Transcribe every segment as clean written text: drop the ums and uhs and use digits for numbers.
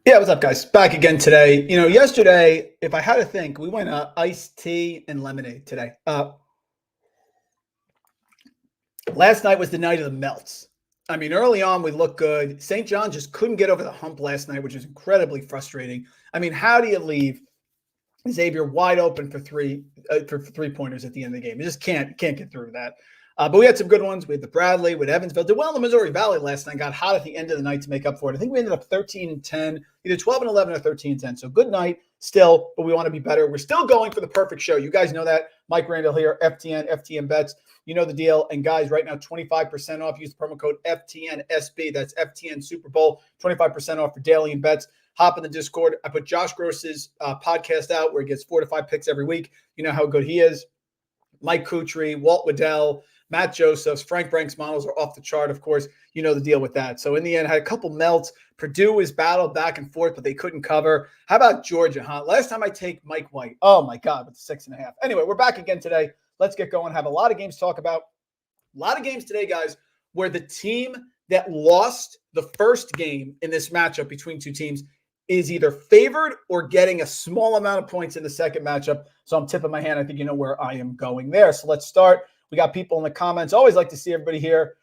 Yeah, what's up, guys? Back again today. Yesterday, if I had to think, we went iced tea and lemonade today. Last night was the night of the melts. I mean, early on, we looked good. St. John just couldn't get over the hump last night, which is incredibly frustrating. I mean, how do you leave Xavier wide open for three-pointers at the end of the game? You just can't get through that. But we had some good ones. We had the Bradley, with Evansville. Did well in the Missouri Valley last night. Got hot at the end of the night to make up for it. I think we ended up 13-10, either 12-11 or 13-10. So good night still, but we want to be better. We're still going for the perfect show. You guys know that. Mike Randle here, FTN Bets. You know the deal. And guys, right now, 25% off. Use the promo code FTNSB. That's FTN Super Bowl. 25% off for daily and bets. Hop in the Discord. I put Josh Gross's podcast out where he gets 4 to 5 picks every week. You know how good he is. Mike Kutry, Walt Waddell, Matt Josephs, Frank Brank's models are off the chart, of course. You know the deal with that. So in the end, I had a couple melts. Purdue was battled back and forth, but they couldn't cover. How about Georgia, huh? Last time I take Mike White. Oh, my God, with the 6.5. Anyway, we're back again today. Let's get going. Have a lot of games to talk about. A lot of games today, guys, where the team that lost the first game in this matchup between two teams is either favored or getting a small amount of points in the second matchup. So I'm tipping my hand. I think you know where I am going there. So let's start. We got people in the comments. Always like to see everybody here.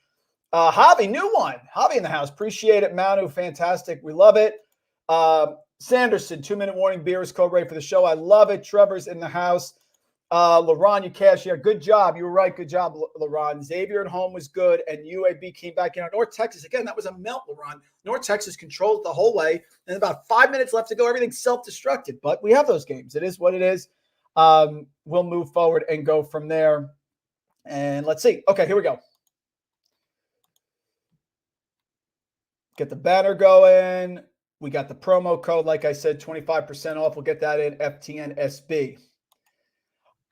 Javi, new one. Javi in the house. Appreciate it. Manu, fantastic. We love it. Sanderson, 2-minute warning. Beer is code right for the show. I love it. Trevor's in the house. LaRon, you cash here. Good job. You were right. Good job, LaRon. Xavier at home was good, and UAB came back in. North Texas, again, that was a melt, LaRon. North Texas controlled it the whole way, and about 5 minutes left to go. Everything's self-destructed, but we have those games. It is what it is. We'll move forward and go from there. And let's see. Okay, here we go. Get the banner going. We got the promo code. Like I said, 25% off. We'll get that in FTNSB.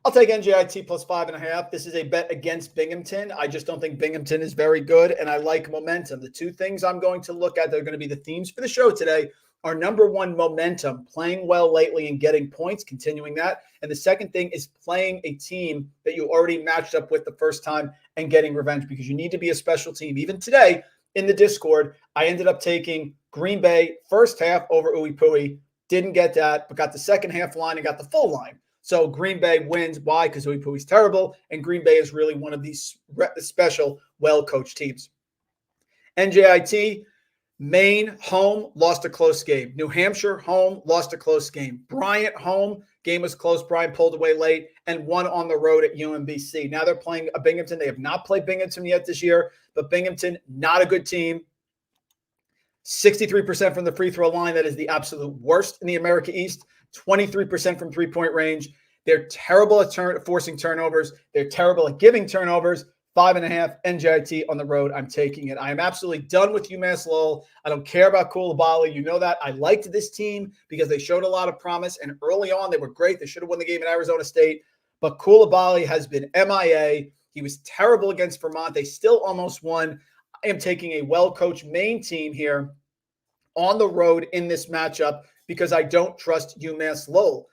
I'll take NJIT plus 5.5. This is a bet against Binghamton. I just don't think Binghamton is very good, and I like momentum. The two things I'm going to look at that are going to be the themes for the show today are, number one, momentum, playing well lately and getting points, continuing that. And the second thing is playing a team that you already matched up with the first time and getting revenge, because you need to be a special team. Even today in the Discord, I ended up taking Green Bay first half over Ooey Pooey. Didn't get that, but got the second half line and got the full line. So Green Bay wins. Why? Because Ooey Pooey's terrible, and Green Bay is really one of these special, well-coached teams. NJIT, Maine, home, lost a close game. New Hampshire, home, lost a close game. Bryant, home, game was close. Bryant pulled away late and won on the road at UNBC. Now they're playing Binghamton. They have not played Binghamton yet this year, but Binghamton, not a good team. 63% from the free throw line. That is the absolute worst in the America East. 23% from three-point range. They're terrible at forcing turnovers. They're terrible at giving turnovers. 5.5 NJIT on the road. I'm taking it. I am absolutely done with UMass Lowell. I don't care about Koulibaly. You know that. I liked this team because they showed a lot of promise, and early on they were great. They should have won the game at Arizona State, but Koulibaly has been MIA. He was terrible against Vermont. They still almost won. I am taking a well-coached Maine team here on the road in this matchup because I don't trust UMass Lowell.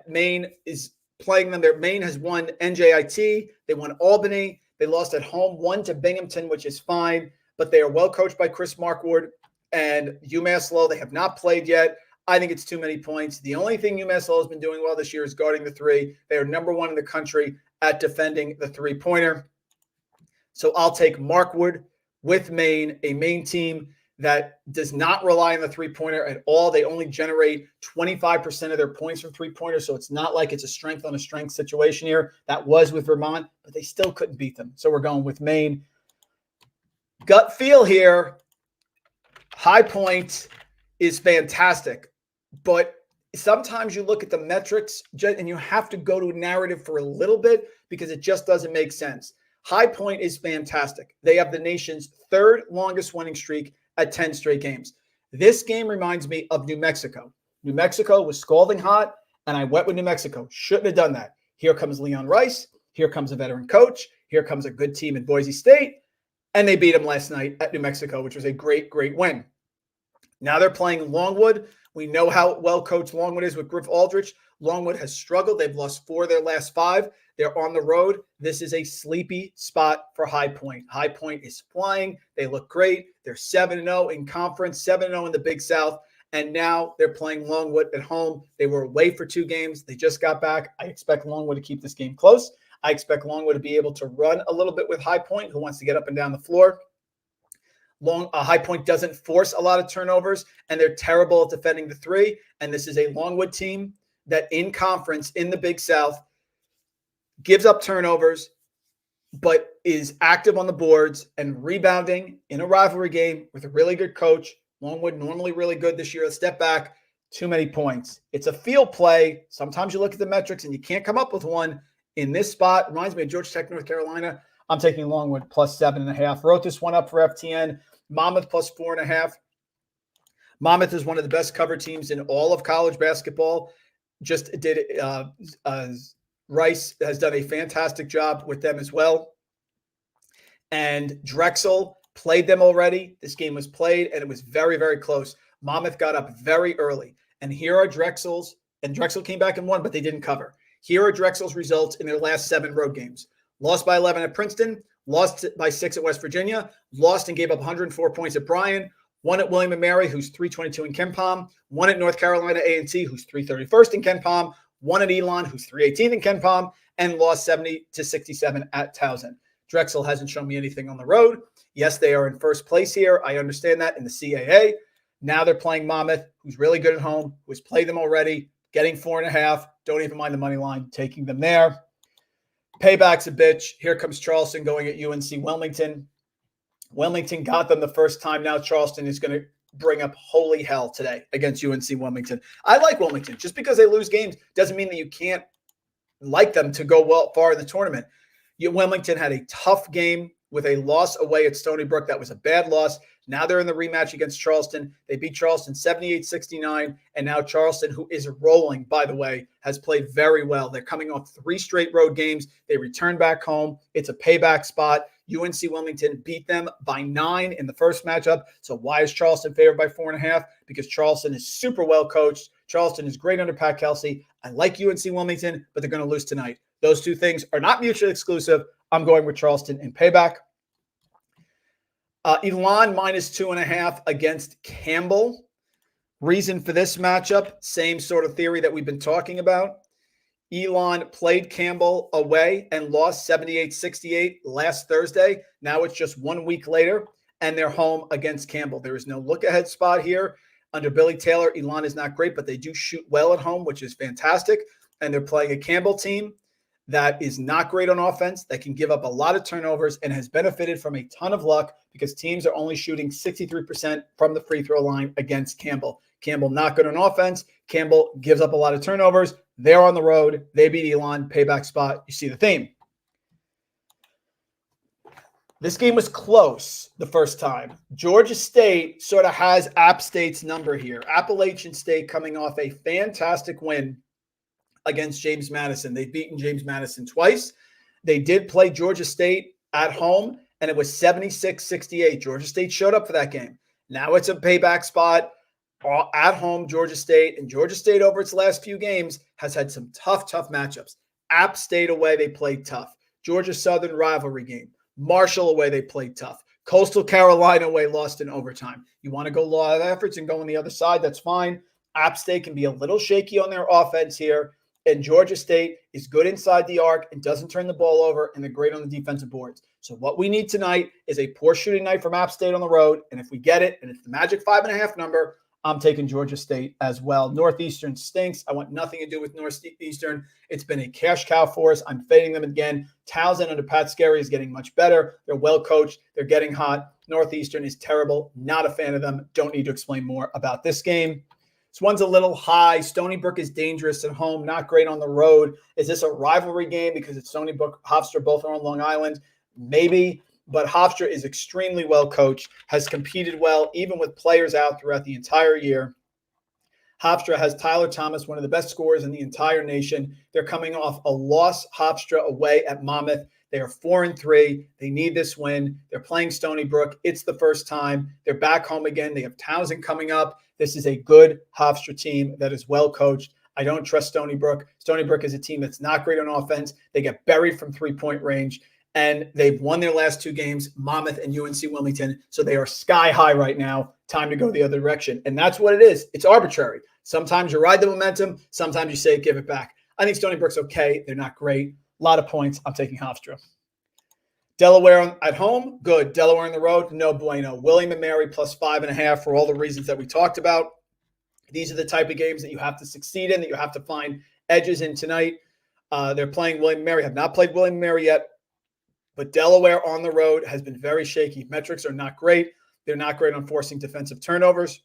Maine is playing them. Maine has won NJIT. They won Albany. They lost at home, 1 to Binghamton, which is fine, but they are well coached by Chris Markwood. And UMass Lowell, they have not played yet. I think it's too many points. The only thing UMass Lowell has been doing well this year is guarding the three. They are number one in the country at defending the three-pointer. So I'll take Markwood with Maine, a Maine team that does not rely on the three-pointer at all. They only generate 25% of their points from three-pointers, so it's not like it's a strength-on-a-strength situation here. That was with Vermont, but they still couldn't beat them. So we're going with Maine. Gut feel here, High Point is fantastic, but sometimes you look at the metrics and you have to go to a narrative for a little bit because it just doesn't make sense. High Point is fantastic. They have the nation's third longest winning streak at 10 straight games. This game reminds me of New Mexico. New Mexico was scalding hot, and I went with New Mexico. Shouldn't have done that. Here comes Leon Rice. Here comes a veteran coach. Here comes a good team in Boise State, and they beat them last night at New Mexico, which was a great, great win. Now they're playing Longwood. We know how well coached Longwood is with Griff Aldrich. Longwood has struggled. They've lost 4 of their last 5. They're on the road. This is a sleepy spot for High Point. High Point is flying. They look great. They're 7-0 in conference, 7-0 in the Big South. And now they're playing Longwood at home. They were away for 2 games. They just got back. I expect Longwood to keep this game close. I expect Longwood to be able to run a little bit with High Point, who wants to get up and down the floor. High Point doesn't force a lot of turnovers, and they're terrible at defending the 3. And this is a Longwood team that in conference in the Big South gives up turnovers, but is active on the boards and rebounding in a rivalry game with a really good coach. Longwood normally really good this year. A step back, too many points. It's a field play. Sometimes you look at the metrics and you can't come up with one. In this spot, reminds me of Georgia Tech, North Carolina. I'm taking Longwood plus 7.5. Wrote this one up for FTN. Monmouth plus 4.5. Monmouth is one of the best cover teams in all of college basketball. Just did Rice has done a fantastic job with them as well. And Drexel played them already. This game was played, and it was very, very close. Monmouth got up very early. And here are Drexel's, and Drexel came back and won, but they didn't cover. Here are Drexel's results in their last 7 road games. Lost by 11 at Princeton, lost by 6 at West Virginia, lost and gave up 104 points at Bryant, won at William & Mary, who's 322 in KenPom, won at North Carolina A&T, who's 331st in KenPom, won at Elon, who's 318th in KenPom, and lost 70-67 at Towson. Drexel hasn't shown me anything on the road. Yes, they are in first place here. I understand that in the CAA. Now they're playing Monmouth, who's really good at home, who's played them already, getting 4.5. Don't even mind the money line, taking them there. Payback's a bitch. Here comes Charleston going at UNC Wilmington. Wilmington got them the first time. Now Charleston is going to bring up holy hell today against UNC Wilmington. I like Wilmington. Just because they lose games doesn't mean that you can't like them to go far in the tournament. Wilmington had a tough game with a loss away at Stony Brook. That was a bad loss. Now they're in the rematch against Charleston. They beat Charleston 78-69, and now Charleston, who is rolling, by the way, has played very well. They're coming off 3 straight road games. They return back home. It's a payback spot. UNC Wilmington beat them by 9 in the first matchup. So why is Charleston favored by 4.5? Because Charleston is super well coached. Charleston is great under Pat Kelsey. I like UNC Wilmington, but they're going to lose tonight. Those two things are not mutually exclusive. I'm going with Charleston in payback. Elon minus 2.5 against Campbell. Reason for this matchup, same sort of theory that we've been talking about. Elon played Campbell away and lost 78-68 last Thursday. Now it's just 1 week later, and they're home against Campbell. There is no look-ahead spot here. Under Billy Taylor, Elon is not great, but they do shoot well at home, which is fantastic. And they're playing a Campbell team that is not great on offense, that can give up a lot of turnovers and has benefited from a ton of luck because teams are only shooting 63% from the free throw line against Campbell. Campbell not good on offense. Campbell gives up a lot of turnovers. They're on the road. They beat Elon. Payback spot. You see the theme. This game was close the first time. Georgia State sort of has App State's number here. Appalachian State coming off a fantastic win against James Madison. They've beaten James Madison twice. They did play Georgia State at home, and it was 76-68. Georgia State showed up for that game. Now it's a payback spot at home, Georgia State. And Georgia State, over its last few games, has had some tough matchups. App State away, they played tough. Georgia Southern rivalry game. Marshall away, they played tough. Coastal Carolina away, lost in overtime. You want to go law of efforts and go on the other side, that's fine. App State can be a little shaky on their offense here. And Georgia State is good inside the arc and doesn't turn the ball over, and they're great on the defensive boards. So what we need tonight is a poor shooting night from App State on the road. And if we get it, and it's the magic 5.5 number, I'm taking Georgia State as well. Northeastern stinks. I want nothing to do with Northeastern. It's been a cash cow for us. I'm fading them again. Towson under Pat Skerry is getting much better. They're well coached. They're getting hot. Northeastern is terrible. Not a fan of them. Don't need to explain more about this game. This one's a little high. Stony Brook is dangerous at home, not great on the road. Is this a rivalry game because it's Stony Brook, Hofstra, both are on Long Island? Maybe, but Hofstra is extremely well coached, has competed well, even with players out throughout the entire year. Hofstra has Tyler Thomas, one of the best scorers in the entire nation. They're coming off a loss, Hofstra, away at Monmouth. They are 4-3. They need this win. They're playing Stony Brook. It's the first time. They're back home again. They have Towson coming up. This is a good Hofstra team that is well coached. I don't trust Stony Brook. Stony Brook is a team that's not great on offense. They get buried from three-point range, and they've won their last two games, Monmouth and UNC Wilmington. So they are sky high right now. Time to go the other direction. And that's what it is. It's arbitrary. Sometimes you ride the momentum. Sometimes you say, give it back. I think Stony Brook's okay. They're not great. A lot of points. I'm taking Hofstra. Delaware at home, good. Delaware on the road, no bueno. William & Mary plus 5.5 for all the reasons that we talked about. These are the type of games that you have to succeed in, that you have to find edges in tonight. They're playing William & Mary, have not played William & Mary yet, but Delaware on the road has been very shaky. Metrics are not great. They're not great on forcing defensive turnovers.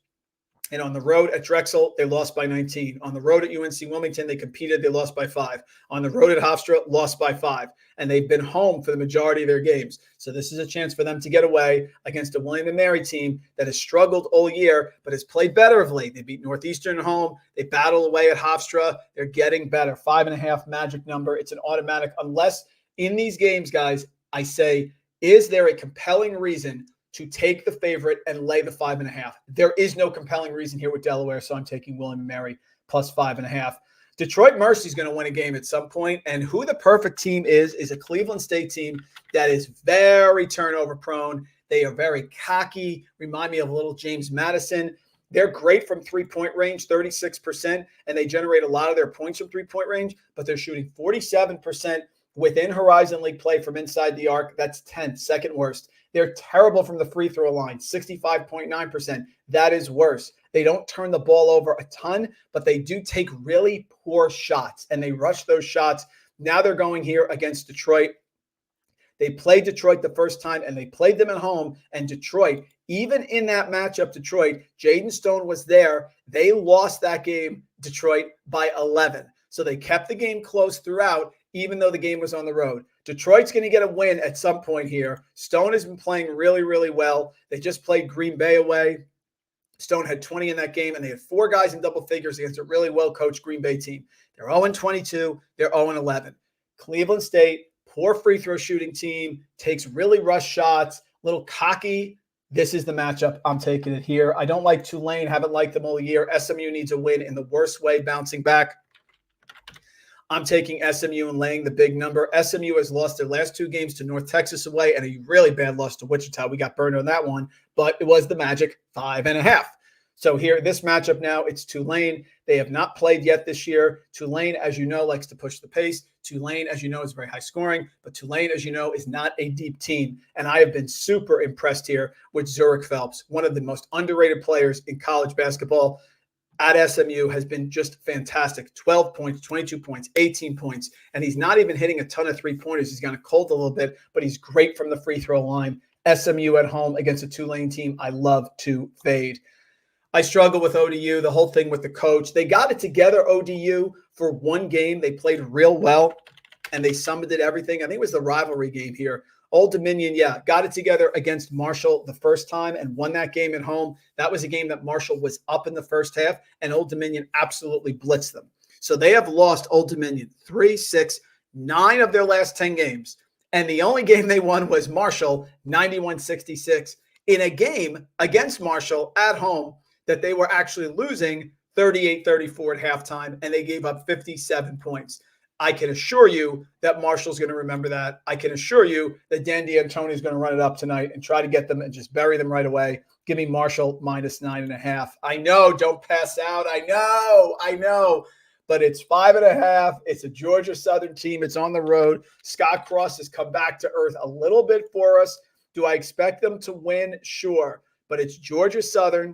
And on the road at Drexel, they lost by 19. On the road at UNC Wilmington, they competed. They lost by 5. On the road at Hofstra, lost by 5. And they've been home for the majority of their games. So this is a chance for them to get away against a William & Mary team that has struggled all year, but has played better of late. They beat Northeastern at home. They battle away at Hofstra. They're getting better. 5.5 magic number. It's an automatic. Unless in these games, guys, I say, is there a compelling reason to take the favorite and lay the 5.5? There is no compelling reason here with Delaware, so I'm taking William & Mary plus 5.5. Detroit Mercy is going to win a game at some point, and who the perfect team is a Cleveland State team that is very turnover prone. They are very cocky, remind me of a little James Madison. They're great from three-point range, 36%, and they generate a lot of their points from three-point range, but they're shooting 47% within Horizon League play from inside the arc. That's 10th, second worst. They're terrible from the free throw line, 65.9%. That is worse. They don't turn the ball over a ton, but they do take really poor shots, and they rush those shots. Now they're going here against Detroit. They played Detroit the first time, and they played them at home, and Detroit, even in that matchup, Detroit, Jaden Stone was there. They lost that game, Detroit, by 11. So they kept the game close throughout, even though the game was on the road. Detroit's going to get a win at some point here. Stone has been playing really, really well. They just played Green Bay away. Stone had 20 in that game, and they had 4 guys in double figures against a really well-coached Green Bay team. They're 0-22. They're 0-11. Cleveland State, poor free throw shooting team, takes really rush shots, little cocky. This is the matchup. I'm taking it here. I don't like Tulane. Haven't liked them all year. SMU needs a win in the worst way, bouncing back. I'm taking SMU and laying the big number. SMU has lost their last 2 games to North Texas away and a really bad loss to Wichita. We got burned on that one, but it was the magic 5.5. So here, this matchup now, it's Tulane. They have not played yet this year. Tulane, as you know, likes to push the pace. Tulane, as you know, is very high scoring, but Tulane, as you know, is not a deep team. And I have been super impressed here with Zurich Phelps, one of the most underrated players in college basketball. At SMU has been just fantastic. 12 points, 22 points, 18 points. And he's not even hitting a ton of three-pointers. He's kind of cold a little bit, but he's great from the free throw line. SMU at home against a Tulane team I love to fade. I struggle with ODU, the whole thing with the coach. They got it together, ODU, for one game. They played real well, and they summited everything. I think it was the rivalry game here. Old Dominion, got it together against Marshall the first time and won that game at home. That was a game that Marshall was up in the first half, and Old Dominion absolutely blitzed them. So they have lost, Old Dominion, 3, 6, 9 of their last 10 games. And the only game they won was Marshall, 91-66, in a game against Marshall at home that they were actually losing 38-34 at halftime, and they gave up 57 points. I can assure you that Marshall's going to remember that. I can assure you that Dan D'Antoni is going to run it up tonight and try to get them and just bury them right away. Give me Marshall minus 9.5. I know, don't pass out. I know. But it's 5.5. It's a Georgia Southern team. It's on the road. Scott Cross has come back to earth a little bit for us. Do I expect them to win? Sure. But it's Georgia Southern.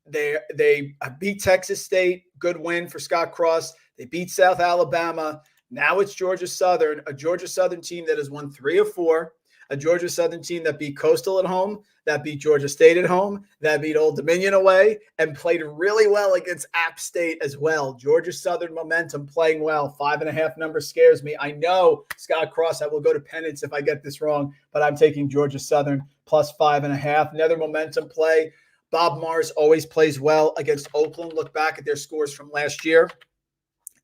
They beat Texas State. Good win for Scott Cross. They beat South Alabama. Now it's Georgia Southern, a Georgia Southern team that has won 3 of 4, a Georgia Southern team that beat Coastal at home, that beat Georgia State at home, that beat Old Dominion away, and played really well against App State as well. Georgia Southern momentum playing well. 5.5 number scares me. I know, Scott Cross, I will go to penance if I get this wrong, but I'm taking Georgia Southern plus 5.5. Another momentum play. Bob Morris always plays well against Oakland. Look back at their scores from last year,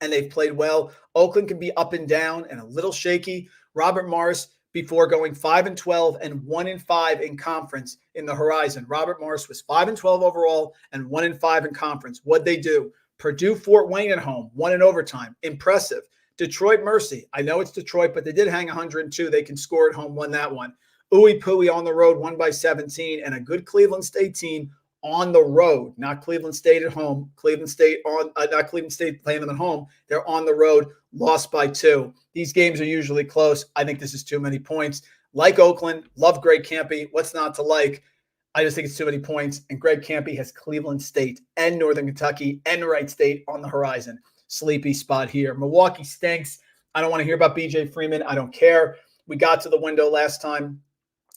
and they've played well. Oakland can be up and down and a little shaky. Robert Morris, before going 5-12 and 1-5 in conference in the Horizon. Robert Morris was 5-12 overall and 1-5 in conference. What'd they do? Purdue, Fort Wayne at home, won in overtime. Impressive. Detroit, Mercy. I know it's Detroit, but they did hang 102. They can score at home, won that one. Ooey Pooey on the road, won by 17, and a good Cleveland State team on the road, not Cleveland State at home. Cleveland State not Cleveland State playing them at home. They're on the road, lost by 2. These games are usually close. I think this is too many points. Like Oakland, love Greg Kampe. What's not to like? I just think it's too many points. And Greg Kampe has Cleveland State and Northern Kentucky and Wright State on the horizon. Sleepy spot here. Milwaukee stinks. I don't want to hear about BJ Freeman. I don't care. We got to the window last time,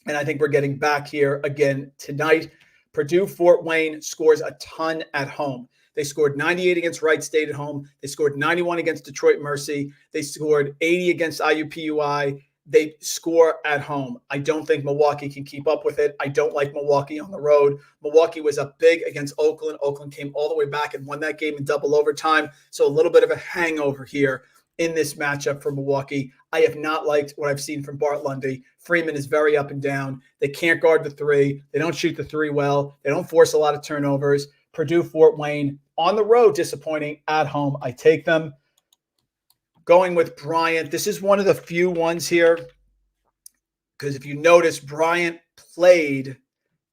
and I think we're getting back here again tonight. Purdue, Fort Wayne scores a ton at home. They scored 98 against Wright State at home. They scored 91 against Detroit Mercy. They scored 80 against IUPUI. They score at home. I don't think Milwaukee can keep up with it. I don't like Milwaukee on the road. Milwaukee was up big against Oakland. Oakland came all the way back and won that game in double overtime. So a little bit of a hangover here in this matchup for Milwaukee. I have not liked what I've seen from Bart Lundy. Freeman is very up and down. They can't guard the 3. They don't shoot the 3 well. They don't force a lot of turnovers. Purdue, Fort Wayne on the road, disappointing. At home, I take them. Going with Bryant. This is one of the few ones here because if you notice, Bryant played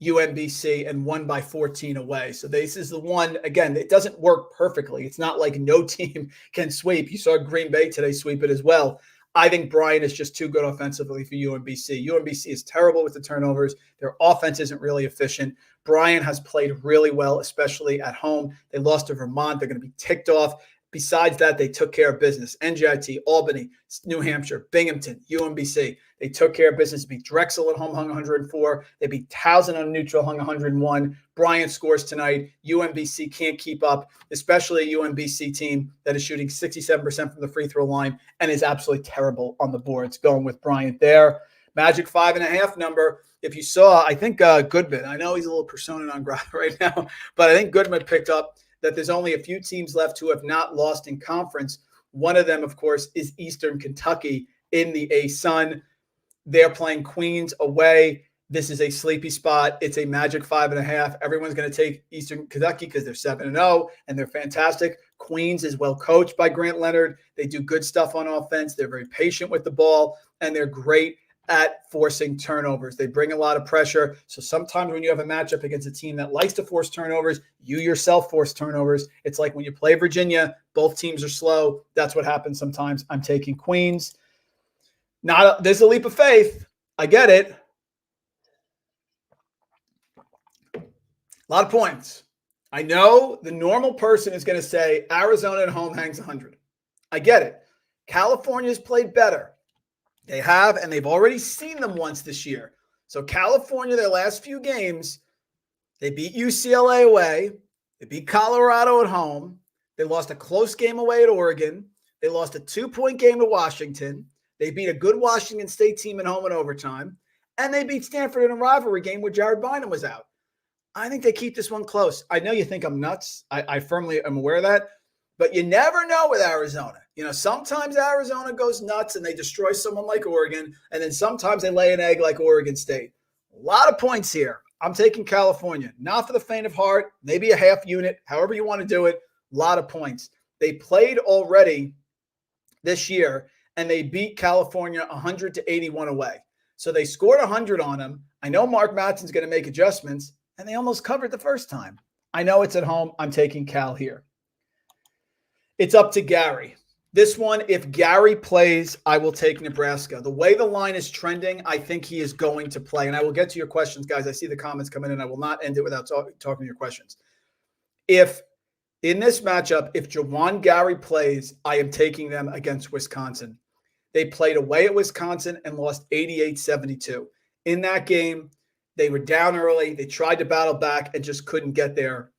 UNBC and won by 14 away. So this is the one, again, it doesn't work perfectly. It's not like no team can sweep. You saw Green Bay today sweep it as well. I think Bryant is just too good offensively for UNBC. UNBC is terrible with the turnovers. Their offense isn't really efficient. Bryant has played really well, especially at home. They lost to Vermont. They're going to be ticked off. Besides that, they took care of business. NJIT, Albany, New Hampshire, Binghamton, UNBC. They took care of business. Beat Drexel at home, hung 104. They beat Towson on neutral, hung 101. Bryant scores tonight. UNBC can't keep up, especially a UNBC team that is shooting 67% from the free throw line and is absolutely terrible on the boards. Going with Bryant there. Magic 5.5 number. If you saw, I think Goodman, I know he's a little persona non grata right now, but I think Goodman picked up that there's only a few teams left who have not lost in conference. One of them, of course, is Eastern Kentucky in the A-Sun. They're playing Queens away. This is a sleepy spot. It's a Magic 5.5. Everyone's going to take Eastern Kentucky because they're 7-0 and they're fantastic. Queens is well coached by Grant Leonard. They do good stuff on offense. They're very patient with the ball, and they're great at forcing turnovers. They bring a lot of pressure. So sometimes when you have a matchup against a team that likes to force turnovers, you yourself force turnovers. It's like when you play Virginia, both teams are slow. That's what happens sometimes. I'm taking Queens. There's a leap of faith. I get it. A lot of points. I know the normal person is going to say Arizona at home hangs 100. I get it. California's played better. They have, and they've already seen them once this year. So California, their last few games, they beat UCLA away. They beat Colorado at home. They lost a close game away at Oregon. They lost a 2-point game to Washington. They beat a good Washington State team at home in overtime. And they beat Stanford in a rivalry game where Jared Bynum was out. I think they keep this one close. I know you think I'm nuts. I firmly am aware of that. But you never know with Arizona. You know, sometimes Arizona goes nuts and they destroy someone like Oregon, and then sometimes they lay an egg like Oregon State. A lot of points here. I'm taking California. Not for the faint of heart, maybe a half unit, however you want to do it. A lot of points. They played already this year, and they beat California 100-81 away. So they scored 100 on them. I know Mark Matson's going to make adjustments, and they almost covered the first time. I know it's at home. I'm taking Cal here. It's up to Gary. This one, if Gary plays, I will take Nebraska. The way the line is trending, I think he is going to play. And I will get to your questions, guys. I see the comments coming in. I will not end it without talking to your questions. If in this matchup, if Jawan Gary plays, I am taking them against Wisconsin. They played away at Wisconsin and lost 88-72. In that game, they were down early. They tried to battle back and just couldn't get there.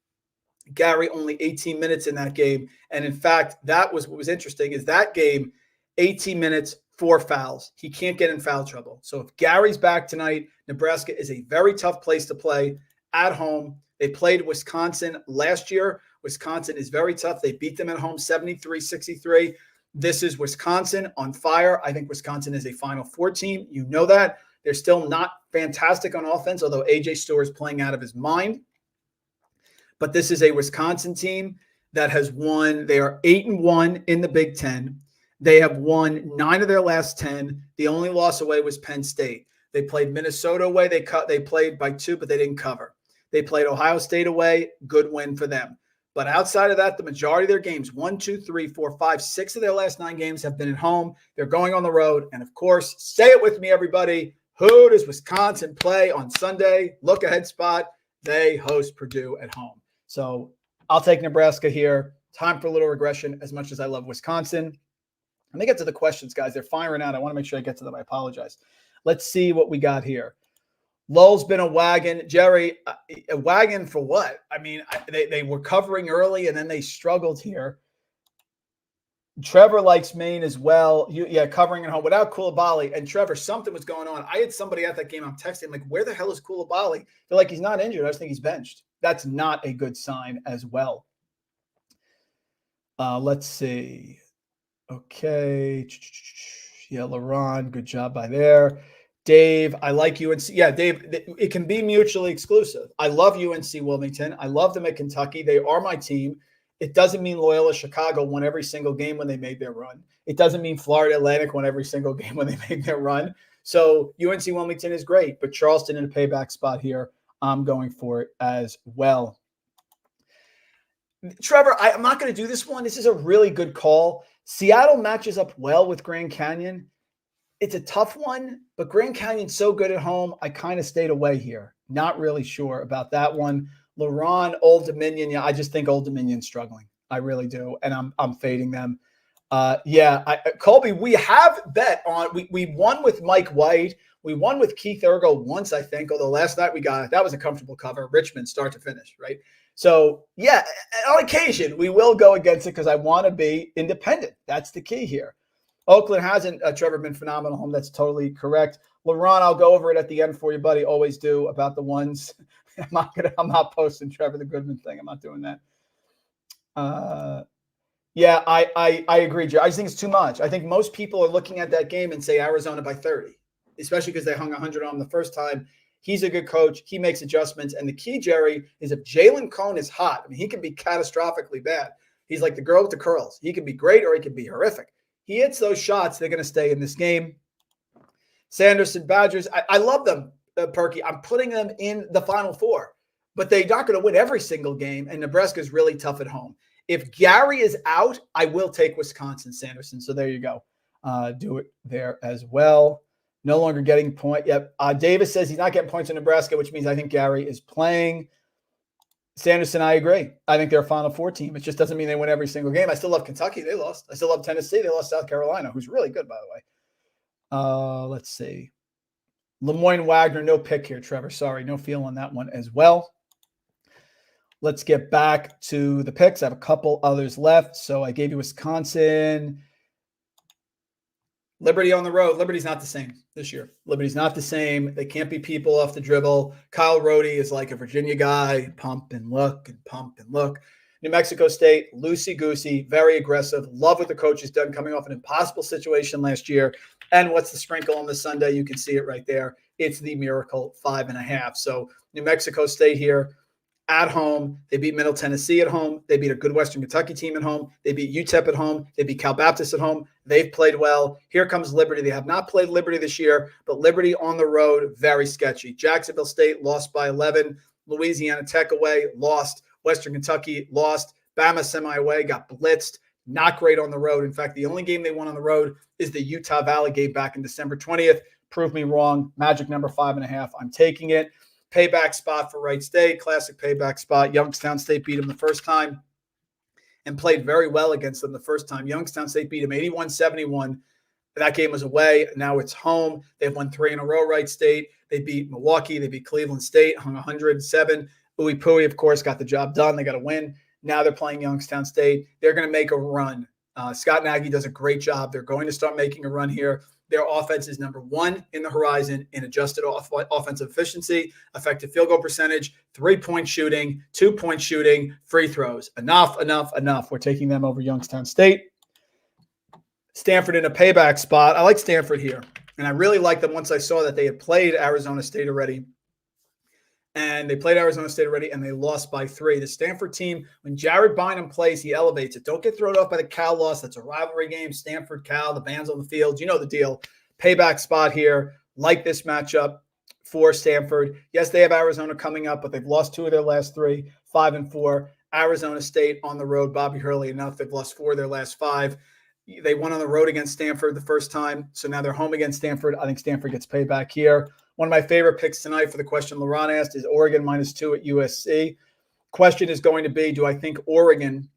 Gary only 18 minutes in that game. And in fact, that was what was interesting is that game, 18 minutes, 4 fouls. He can't get in foul trouble. So if Gary's back tonight, Nebraska is a very tough place to play at home. They played Wisconsin last year. Wisconsin is very tough. They beat them at home 73-63. This is Wisconsin on fire. I think Wisconsin is a Final Four team. You know that. They're still not fantastic on offense, although A.J. Storr is playing out of his mind. But this is a Wisconsin team that has won. They are 8-1 in the Big Ten. They have won 9 of their last 10. The only loss away was Penn State. They played Minnesota away. They played by 2, but they didn't cover. They played Ohio State away. Good win for them. But outside of that, the majority of their games, 1, 2, 3, 4, 5, 6 of their last 9 games have been at home. They're going on the road. And of course, say it with me, everybody. Who does Wisconsin play on Sunday? Look ahead spot. They host Purdue at home. So I'll take Nebraska here. Time for a little regression as much as I love Wisconsin. Let me get to the questions, guys. They're firing out. I want to make sure I get to them. I apologize. Let's see what we got here. Lowell's been a wagon. Jerry, a wagon for what? I mean, they were covering early and then they struggled here. Trevor likes Maine as well. Covering at home without Coulibaly. And Trevor, something was going on. I had somebody at that game. I'm texting like, where the hell is Coulibaly? They're like, he's not injured. I just think he's benched. That's not a good sign as well. Let's see. Okay. Yeah, LaRon, good job by there. Dave, I like UNC. Yeah, Dave, it can be mutually exclusive. I love UNC Wilmington. I love them at Kentucky. They are my team. It doesn't mean Loyola Chicago won every single game when they made their run. It doesn't mean Florida Atlantic won every single game when they made their run. So UNC Wilmington is great, but Charleston in a payback spot here. I'm going for it as well. Trevor, I'm not going to do this one. This is a really good call. Seattle matches up well with Grand Canyon. It's a tough one, but Grand Canyon's so good at home, I kind of stayed away here. Not really sure about that one. LaRon, Old Dominion. Yeah, I just think Old Dominion's struggling. I really do, and I'm fading them. Colby, we have bet on. We won with Mike White. We won with Keith Ergo once, I think. Although last night that was a comfortable cover. Richmond start to finish, right? So yeah, on occasion we will go against it because I want to be independent. That's the key here. Oakland hasn't, Trevor, been phenomenal home. That's totally correct. LaRon, I'll go over it at the end for you, buddy. Always do about the ones. I'm not posting Trevor the Goodman thing. I'm not doing that. I agree, Joe. I just think it's too much. I think most people are looking at that game and say Arizona by 30, especially because they hung 100 on him the first time. He's a good coach. He makes adjustments. And the key, Jerry, is if Jalen Cone is hot, I mean, he can be catastrophically bad. He's like the girl with the curls. He can be great or he can be horrific. He hits those shots, they're going to stay in this game. Sanderson Badgers, I love them, Perky. I'm putting them in the Final Four, but they're not going to win every single game, and Nebraska is really tough at home. If Gary is out, I will take Wisconsin, Sanderson. So there you go. Do it there as well. No longer getting point. Yep. Davis says he's not getting points in Nebraska, which means I think Gary is playing. Sanderson, I agree. I think they're a Final Four team. It just doesn't mean they win every single game. I still love Kentucky. They lost. I still love Tennessee. They lost South Carolina, who's really good, by the way. Let's see. Lemoyne Wagner, no pick here, Trevor. Sorry, no feel on that one as well. Let's get back to the picks. I have a couple others left. So I gave you Wisconsin. Liberty on the road. Liberty's not the same this year. Liberty's not the same. They can't be people off the dribble. Kyle Rohde is like a Virginia guy. Pump and look and pump and look. New Mexico State, loosey-goosey, very aggressive. Love what the coach has done coming off an impossible situation last year. And what's the sprinkle on the Sunday? You can see it right there. It's the Miracle 5.5. So New Mexico State here at home. They beat Middle Tennessee at home. They beat a good Western Kentucky team at home. They beat UTEP at home. They beat Cal Baptist at home. They've played well. Here comes Liberty. They have not played Liberty this year, but Liberty on the road, very sketchy. Jacksonville State lost by 11. Louisiana Tech away, lost. Western Kentucky lost. Bama semi away, got blitzed. Not great on the road. In fact, the only game they won on the road is the Utah Valley game back in December 20th. Prove me wrong. Magic number 5.5. I'm taking it. Payback spot for Wright State. Classic payback spot. Youngstown State beat them the first time and played very well against them the first time. Youngstown State beat them 81-71. That game was away. Now it's home. They've won 3 in a row, Wright State. They beat Milwaukee. They beat Cleveland State, hung 107. Uwe Pui, of course, got the job done. They got to win. Now they're playing Youngstown State. They're going to make a run. Scott Nagy does a great job. They're going to start making a run here. Their offense is number 1 in the horizon in adjusted offensive efficiency, effective field goal percentage, 3-point shooting, 2-point shooting, free throws. Enough. We're taking them over Youngstown State. Stanford in a payback spot. I like Stanford here. And I really liked them once I saw that they had played Arizona State already. and they played Arizona State already, and they lost by 3. The Stanford team, when Jared Bynum plays, he elevates it. Don't get thrown off by the Cal loss. That's a rivalry game. Stanford, Cal, the band's on the field. You know the deal. Payback spot here. Like this matchup for Stanford. Yes, they have Arizona coming up, but they've lost 2 of their last 3, 5-4. Arizona State on the road. Bobby Hurley enough. They've lost 4 of their last 5. They won on the road against Stanford the first time, so now they're home against Stanford. I think Stanford gets payback here. One of my favorite picks tonight for the question Laurent asked is Oregon -2 at USC. Question is going to be, do I think Oregon,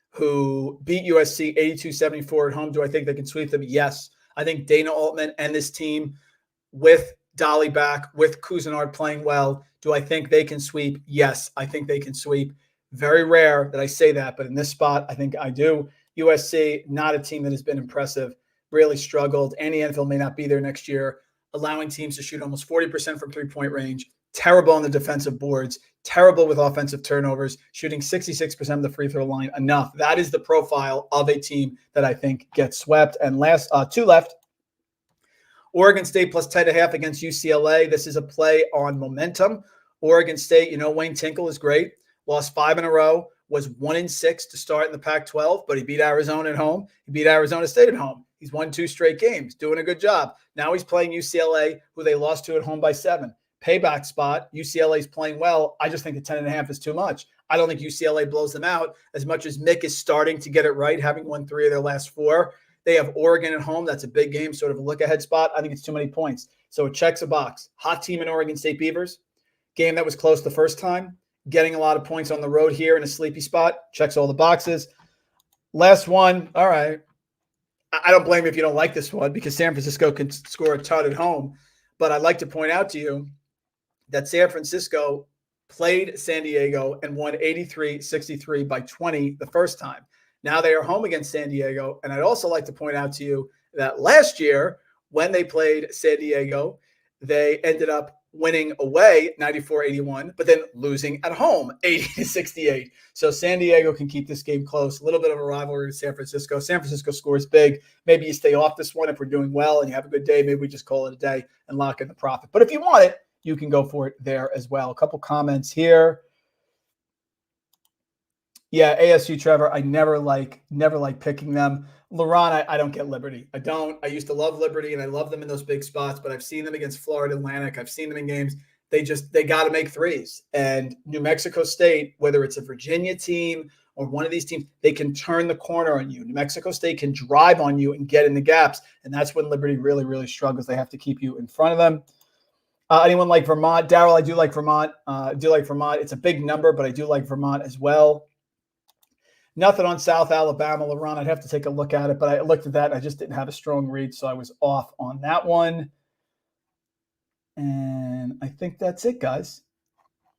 who beat USC 82-74 at home, do I think they can sweep them? Yes. I think Dana Altman and this team, with Dolly back, with Cousinard playing well, do I think they can sweep? Yes, I think they can sweep. Very rare that I say that, but in this spot, I think I do. USC, not a team that has been impressive, really struggled. Andy Enfield may not be there next year, allowing teams to shoot almost 40% from three-point range, terrible on the defensive boards, terrible with offensive turnovers, shooting 66% of the free throw line. Enough. That is the profile of a team that I think gets swept. And last 2 left. Oregon State plus 10.5 against UCLA. This is a play on momentum. Oregon State, Wayne Tinkle is great. Lost 5 in a row. Was 1-6 to start in the Pac-12, but he beat Arizona at home. He beat Arizona State at home. He's won 2 straight games, doing a good job. Now he's playing UCLA, who they lost to at home by 7. Payback spot. UCLA's playing well. I just think the 10.5 is too much. I don't think UCLA blows them out as much as Mick is starting to get it right, having won 3 of their last 4. They have Oregon at home. That's a big game, sort of a look-ahead spot. I think it's too many points. So it checks a box. Hot team in Oregon State Beavers. Game that was close the first time. Getting a lot of points on the road here in a sleepy spot. Checks all the boxes. Last one. All right. I don't blame you if you don't like this one because San Francisco can score a ton at home. But I'd like to point out to you that San Francisco played San Diego and won 83-63 by 20 the first time. Now they are home against San Diego. And I'd also like to point out to you that last year when they played San Diego, they ended up winning away 94-81, but then losing at home 80-68. So San Diego can keep this game close. A little bit of a rivalry with San Francisco. San Francisco scores big. Maybe you stay off this one if we're doing well and you have a good day. Maybe we just call it a day and lock in the profit. But if you want it, you can go for it there as well. A couple comments here. Yeah, ASU, Trevor, I never like picking them. Laurent, I don't get Liberty. I don't. I used to love Liberty, and I love them in those big spots, but I've seen them against Florida Atlantic. I've seen them in games. They got to make threes. And New Mexico State, whether it's a Virginia team or one of these teams, they can turn the corner on you. New Mexico State can drive on you and get in the gaps, and that's when Liberty really, really struggles. They have to keep you in front of them. Anyone like Vermont? Darryl, I do like Vermont. I do like Vermont. It's a big number, but I do like Vermont as well. Nothing on South Alabama, Laurent. I'd have to take a look at it, but I looked at that and I just didn't have a strong read, so I was off on that one. And I think that's it, guys.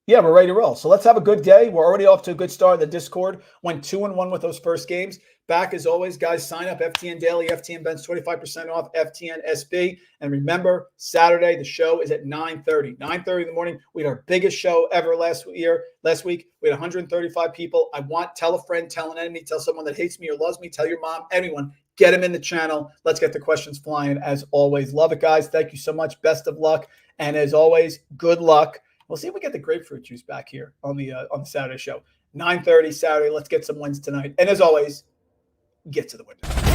Yeah, we're ready to roll. So let's have a good day. We're already off to a good start. The Discord went 2-1 with those first games. Back as always, guys, sign up. FTN Daily, FTN Bench, 25% off, FTN SB. And remember, Saturday, the show is at 9:30. 9:30 in the morning. We had our biggest show ever last week. We had 135 people. Tell a friend, tell an enemy, tell someone that hates me or loves me, tell your mom, anyone. Get them in the channel. Let's get the questions flying as always. Love it, guys. Thank you so much. Best of luck. And as always, good luck. We'll see if we get the grapefruit juice back here on the Saturday show. 9:30 Saturday. Let's get some wins tonight. And as always, get to the window.